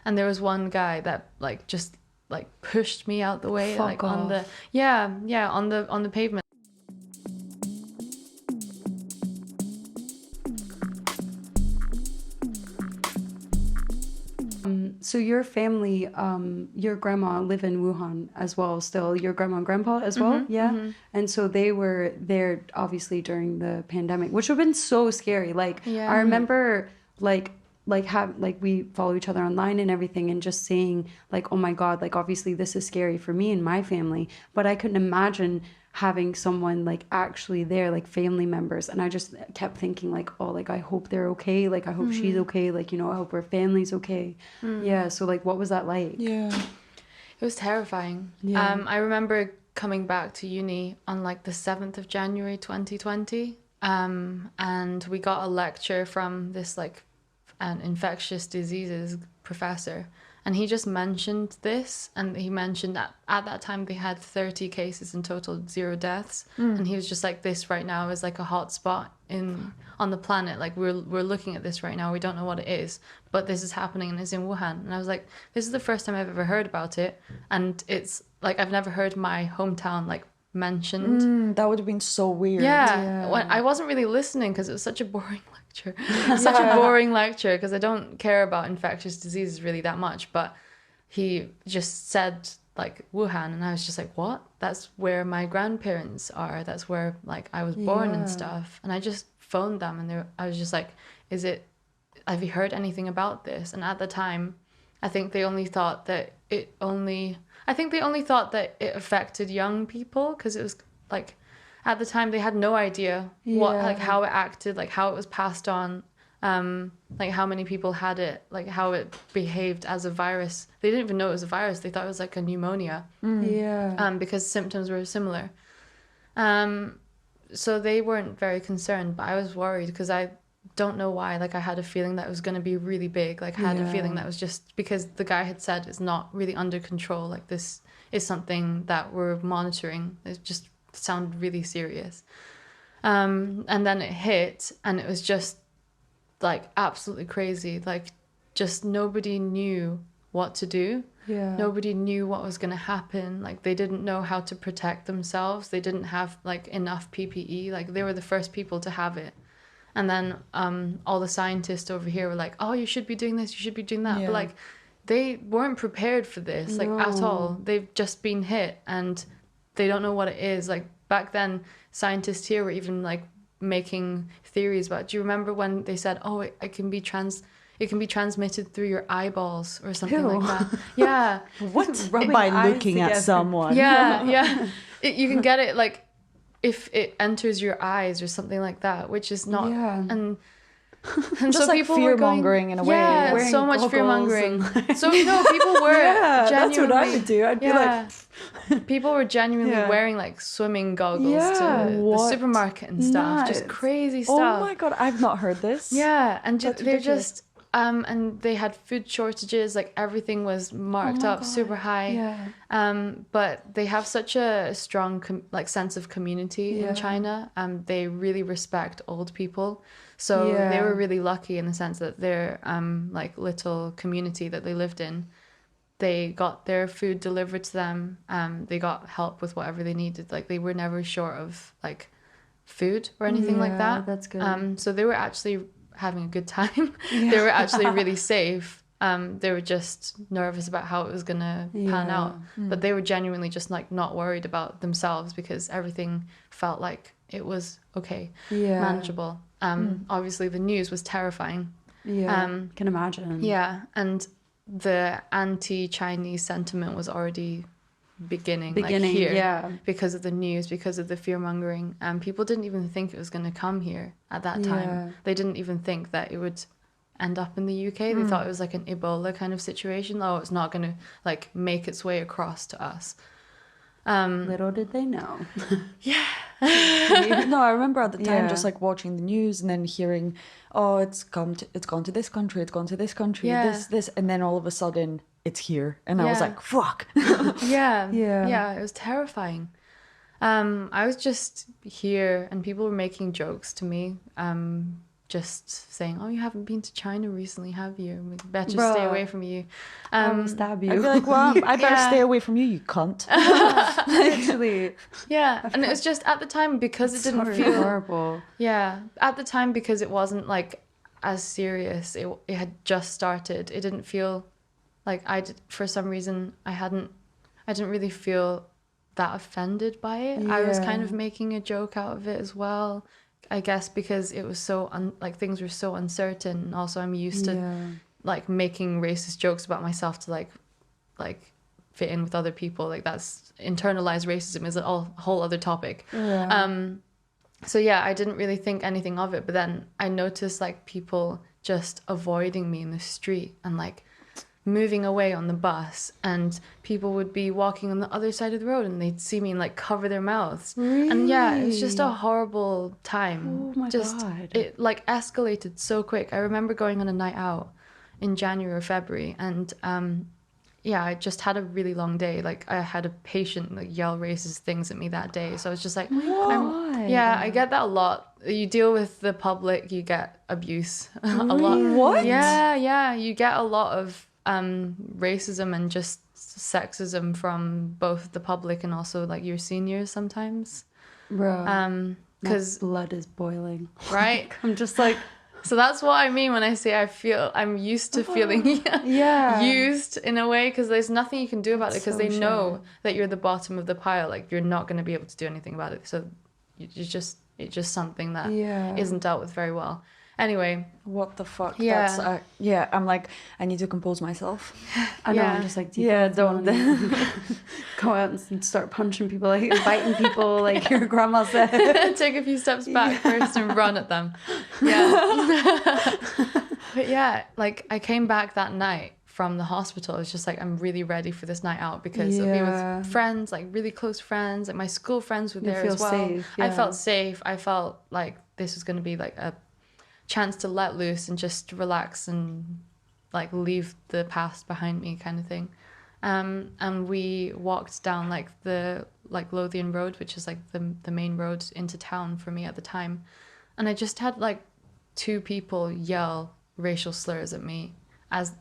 and there was one guy that like just like pushed me out the way, Fuck like on the on the pavement. So your family, your grandma live in Wuhan as well still, your grandma and grandpa as well? Yeah. And so they were there obviously during the pandemic, which would have been so scary. Like I remember like we follow each other online and everything, and just saying like, oh my God, like obviously this is scary for me and my family, but I couldn't imagine having someone like actually there, like family members. And I just kept thinking like, oh, like I hope they're okay, like I hope she's okay, like, you know, I hope her family's okay. Yeah, so like what was that like? It was terrifying. I remember coming back to uni on like the 7th of January 2020, and we got a lecture from this like an infectious diseases professor, and he just mentioned this, and he mentioned that at that time they had 30 cases in total, 0 deaths, and he was just like, this right now is like a hot spot on the planet, like we're looking at this right now, we don't know what it is, but this is happening and it's in Wuhan. And I was like, this is the first time I've ever heard about it, and it's like I've never heard my hometown like mentioned. That would have been so weird. When I wasn't really listening because it was such a boring lecture. Such a boring lecture because I don't care about infectious diseases really that much. But he just said like Wuhan, and I was just like, what? That's where my grandparents are. That's where like I was born and stuff. And I just phoned them, and I was just like, have you heard anything about this? And at the time, I think they only thought that it affected young people, because it was like at the time they had no idea what, like how it acted, like how it was passed on, like how many people had it, like how it behaved as a virus. They didn't even know it was a virus. They thought it was like a pneumonia. Because symptoms were similar. So they weren't very concerned, but I was worried because I don't know why. Like I had a feeling that it was going to be really big. Like I had a feeling that was just because the guy had said it's not really under control. Like this is something that we're monitoring. It just sounded really serious. And then it hit, and it was just like absolutely crazy. Like just nobody knew what to do. Nobody knew what was going to happen. Like they didn't know how to protect themselves. They didn't have like enough PPE. Like they were the first people to have it. And then all the scientists over here were like, oh, you should be doing this, you should be doing that. But like they weren't prepared for this, like at all. They've just been hit and they don't know what it is. Like back then, scientists here were even like making theories about, do you remember when they said, oh, it can be transmitted through your eyeballs or something like that? Yeah. What? By looking at someone. Yeah. You can get it like if it enters your eyes or something like that, which is not and just so like people fear-mongering in a way. Yeah, so much fear-mongering. So people were genuinely, that's what I would do. I'd be like people were genuinely wearing like swimming goggles to the supermarket and stuff. Just crazy stuff. Oh my God, I've not heard this. Yeah, and they're just and they had food shortages, like everything was marked up super high. But they have such a strong sense of community in China. They really respect old people. So they were really lucky in the sense that their like little community that they lived in, they got their food delivered to them. They got help with whatever they needed. Like they were never short of like food or anything like that. That's good. So they were actually having a good time. They were actually really safe. They were just nervous about how it was gonna pan out, but they were genuinely just like not worried about themselves because everything felt like it was okay, manageable. Obviously the news was terrifying. Can imagine. And the anti-Chinese sentiment was already beginning like here, because of the news, because of the fear-mongering. People didn't even think it was going to come here at that time. They didn't even think that it would end up in the UK. They thought it was like an Ebola kind of situation. Oh, it's not going to like make its way across to us. Little did they know. No, I remember at the time just like watching the news and then hearing, oh, it's gone to this country, it's gone to this country, this, and then all of a sudden it's here, and I was like, fuck. It was terrifying. I was just here and people were making jokes to me, just saying, oh, you haven't been to China recently, have you? We better stay away from you. I will stab you. I'd be like, well, I better stay away from you, you cunt. Literally. Yeah. And it was just at the time, because it didn't feel horrible. Yeah. At the time, because it wasn't like as serious, it had just started. It didn't feel like for some reason, I didn't really feel that offended by it. I was kind of making a joke out of it as well. I guess because it was so things were so uncertain, and also I'm used to like making racist jokes about myself to like fit in with other people. Like that's internalized racism is a whole other topic. So yeah, I didn't really think anything of it, but then I noticed like people just avoiding me in the street and like moving away on the bus, and people would be walking on the other side of the road and they'd see me and like cover their mouths. Really? And yeah, it was just a horrible time. Oh my God. It like escalated so quick. I remember going on a night out in January or February, and I just had a really long day. Like I had a patient like yell racist things at me that day. So I was just like, I get that a lot. You deal with the public, you get abuse a lot. What? Yeah. You get a lot of racism and just sexism from both the public and also like your seniors sometimes. Bro. Because blood is boiling. Right? I'm just like, so that's what I mean when I say I'm used to feeling used in a way, because there's nothing you can do about it, because they know that you're the bottom of the pile. Like you're not going to be able to do anything about it. So it's just something that isn't dealt with very well. Anyway, what the fuck? Yeah. That's, I'm like, I need to compose myself. I know, I'm just like, don't go out and start punching people, like biting people, like your grandma said. Take a few steps back first and run at them. Yeah. But yeah, like I came back that night from the hospital. It's just like, I'm really ready for this night out, because it'll be with friends, like really close friends, like my school friends were there as well. Safe, I felt safe. I felt like this was going to be like a chance to let loose and just relax and like leave the past behind me, kind of thing. And we walked down like the Lothian Road, which is like the main road into town for me at the time, and I just had like 2 people yell racial slurs at me as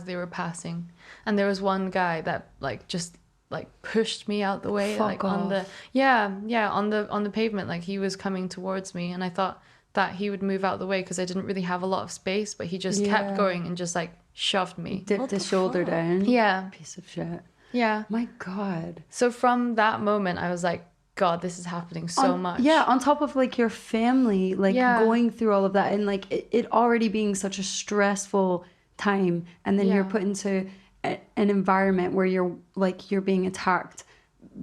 they were passing, and there was one guy that like just like pushed me out the way. Fuck off. On the pavement, like he was coming towards me, and I thought that he would move out the way because I didn't really have a lot of space, but he just kept going and just like shoved me. Dipped his shoulder down. Yeah. Piece of shit. Yeah. My God. So from that moment, I was like, God, this is happening so much. Yeah, on top of like your family, like going through all of that, and like it already being such a stressful time, and then you're put into an environment where you're being attacked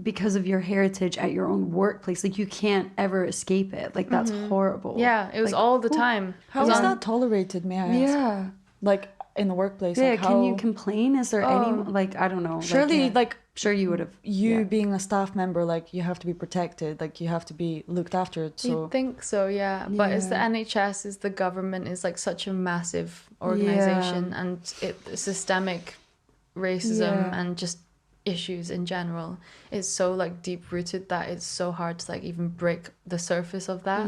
because of your heritage at your own workplace. Like you can't ever escape it. Like that's horrible. Yeah, it was like, all the time. How is that tolerated, may I ask? Yeah. Like in the workplace. Yeah, like can you complain? Is there any, like, I don't know. Surely, sure you would have. Being a staff member, like you have to be protected, like you have to be looked after. So you'd think so, yeah. But it's the NHS, is the government, is like such a massive organization, and systemic racism and just issues in general is so like deep rooted that it's so hard to like even break the surface of that.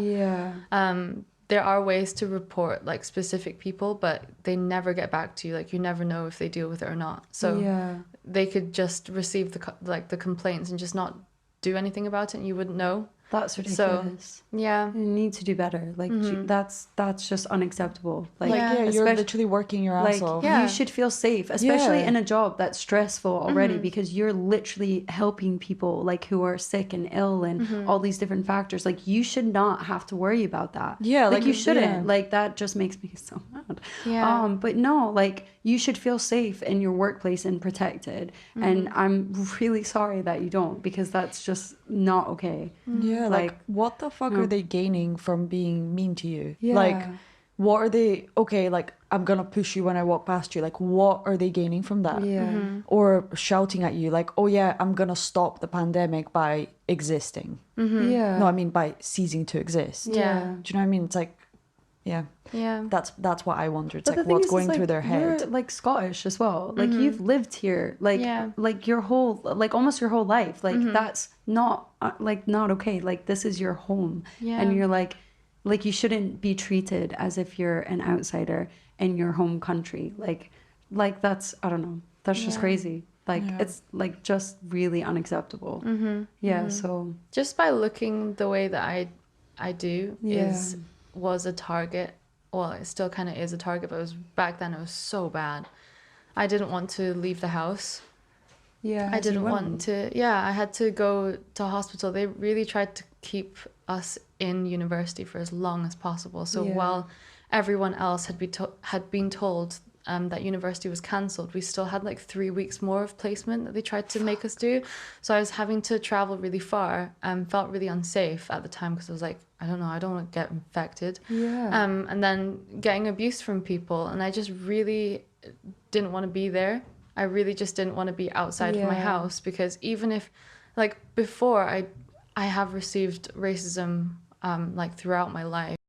There are ways to report like specific people, but they never get back to you. Like you never know if they deal with it or not. So they could just receive the complaints and just not do anything about it, and you wouldn't know. That's ridiculous. So, yeah. You need to do better. Like, that's just unacceptable. Like, you're literally working your ass off. You should feel safe, especially in a job that's stressful already, because you're literally helping people, like, who are sick and ill and all these different factors. Like, you should not have to worry about that. Yeah. Like you shouldn't. Yeah. Like, that just makes me so mad. Yeah. But no, like, you should feel safe in your workplace and protected. And I'm really sorry that you don't, because that's just not okay. Yeah, like what the fuck are they gaining from being mean to you? Yeah. Like, what are they, okay, like, I'm gonna push you when I walk past you. Like, what are they gaining from that? Yeah. Or shouting at you, like, oh yeah, I'm gonna stop the pandemic by existing. Yeah. No, I mean by ceasing to exist. Yeah. Do you know what I mean? It's like, yeah. That's what I wonder. It's but like what's going through their head. You're like Scottish as well. Like you've lived here, like your whole, like almost your whole life. Like that's not not okay. Like this is your home, and you're like like you shouldn't be treated as if you're an outsider in your home country. Like that's, I don't know, that's just crazy. Like it's like just really unacceptable. So just by looking the way that I do was a target. Well, it still kind of is a target, but it was back then. It was so bad. I didn't want to leave the house. I didn't want to. I had to go to hospital. They really tried to keep us in university for as long as possible. So while everyone else had been told that university was cancelled, we still had like 3 weeks more of placement that they tried to make us do. So I was having to travel really far and felt really unsafe at the time because I was like, I don't know, I don't want to get infected. And then getting abuse from people, and I just really didn't want to be there. I really just didn't want to be outside of my house, because even if, like, before I have received racism like throughout my life.